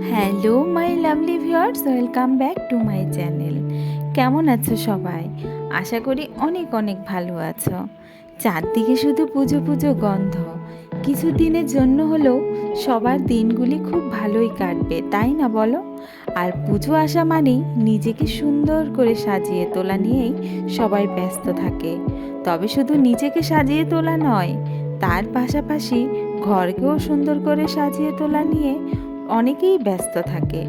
Hello my lovely viewers, welcome back to my channel. কেমন আছো সবাই? আশা করি অনেক অনেক ভালো আছো। চারদিকে শুধু পুজো পুজো গন্ধ। কিছু দিনের জন্য হলেও সবার দিনগুলি খুব ভালোই কাটবে, তাই না বলো? আর পুজো আসা মানেই নিজেকে সুন্দর করে সাজিয়ে তোলা নিয়েই সবাই ব্যস্ত থাকে। তবে শুধু নিজেকে সাজিয়ে তোলা নয়, তার পাশাপাশি ঘরকেও সুন্দর করে সাজিয়ে তোলা নিয়ে অনেকেই ব্যস্ত থাকে।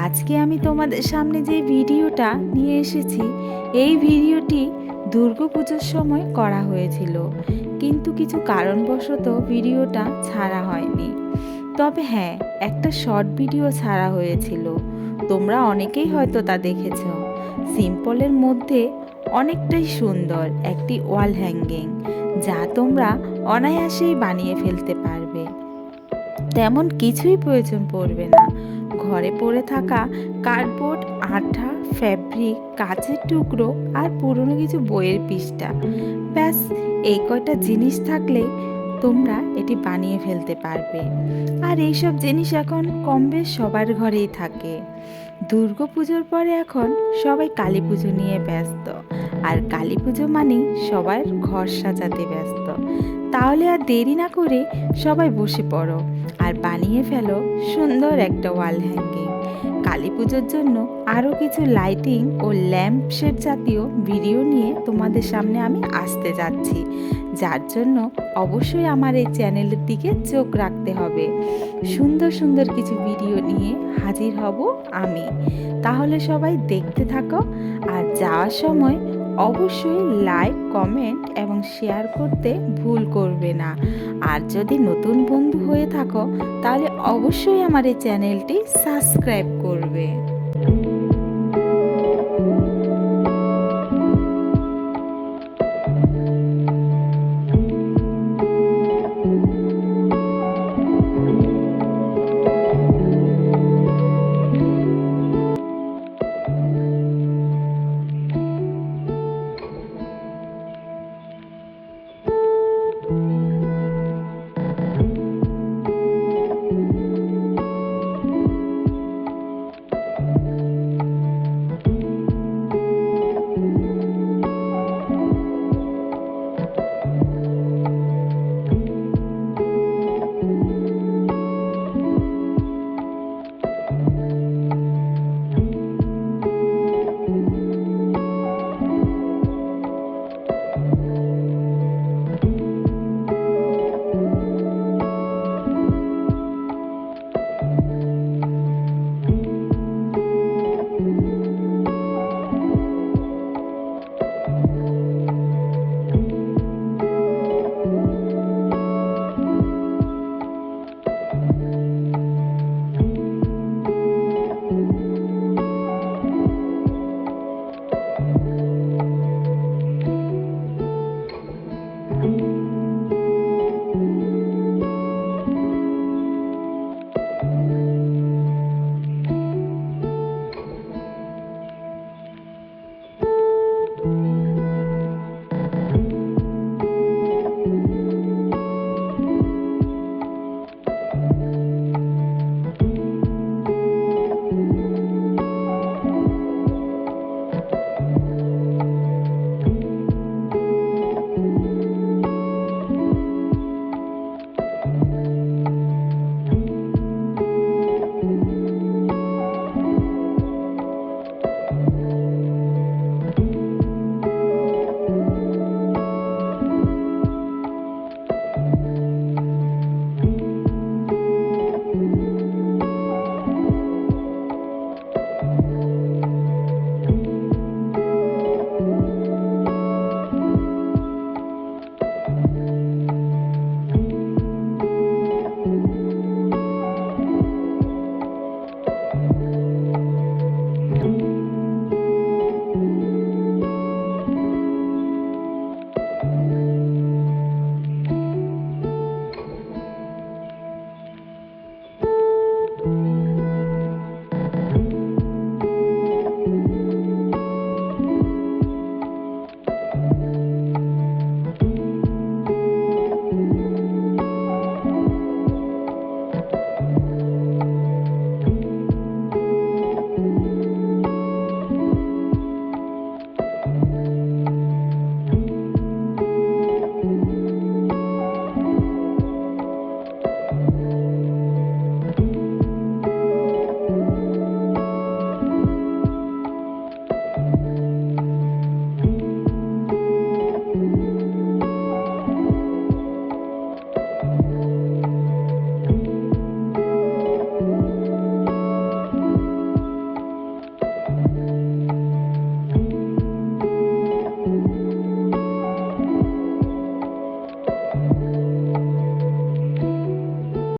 আজকে আমি তোমাদের সামনে যে ভিডিওটা নিয়ে এসেছি, এই ভিডিওটি দুর্গাপুজোর সময় করা হয়েছিল, কিন্তু কিছু কারণবশত ভিডিওটা ছাড়া হয়নি। তবে হ্যাঁ, একটা শর্ট ভিডিও ছাড়া হয়েছিল, তোমরা অনেকেই হয়তো তা দেখেছো। সিম্পলের মধ্যে অনেকটাই সুন্দর একটি ওয়াল হ্যাঙ্গিং, যা তোমরা অনায়াসেই বানিয়ে ফেলতে পারবে। তেমন কিছুই প্রয়োজন পড়বে না। ঘরে পড়ে থাকা কার্ডবোর্ড, আঠা, ফ্যাব্রিক, কাঁচের টুকরো আর পুরনো কিছু বইয়ের পৃষ্ঠা, ব্যাস এই কয়টা জিনিস থাকলেই তোমরা এটি বানিয়ে ফেলতে পারবে। আর এইসব জিনিস এখন কম বেশ সবার ঘরেই থাকে। দুর্গা পুজোর পরে এখন সবাই কালী পুজো নিয়ে ব্যস্ত, আর কালী পুজো মানেই সবার ঘর সাজাতে ব্যস্ত। তাহলে আর দেরি না করে সবাই বসে পড়ো আর বানিয়ে ফেলো সুন্দর একটা ওয়াল হ্যাঙ্গিং। কালী পুজোর জন্য আরও কিছু লাইটিং ও ল্যাম্প শেড জাতীয় ভিডিও নিয়ে তোমাদের সামনে আমি আসতে যাচ্ছি, যার জন্য অবশ্যই আমার এই চ্যানেলের দিকে চোখ রাখতে হবে। সুন্দর সুন্দর কিছু ভিডিও নিয়ে হাজির হব আমি। তাহলে সবাই দেখতে থাকো, আর যাওয়ার সময় অবশ্যই লাইক, কমেন্ট এবং শেয়ার করতে ভুল করবে না। আর যদি নতুন বন্ধু হয়ে থাকো, তাহলে অবশ্যই আমার এই চ্যানেলটি সাবস্ক্রাইব করবে।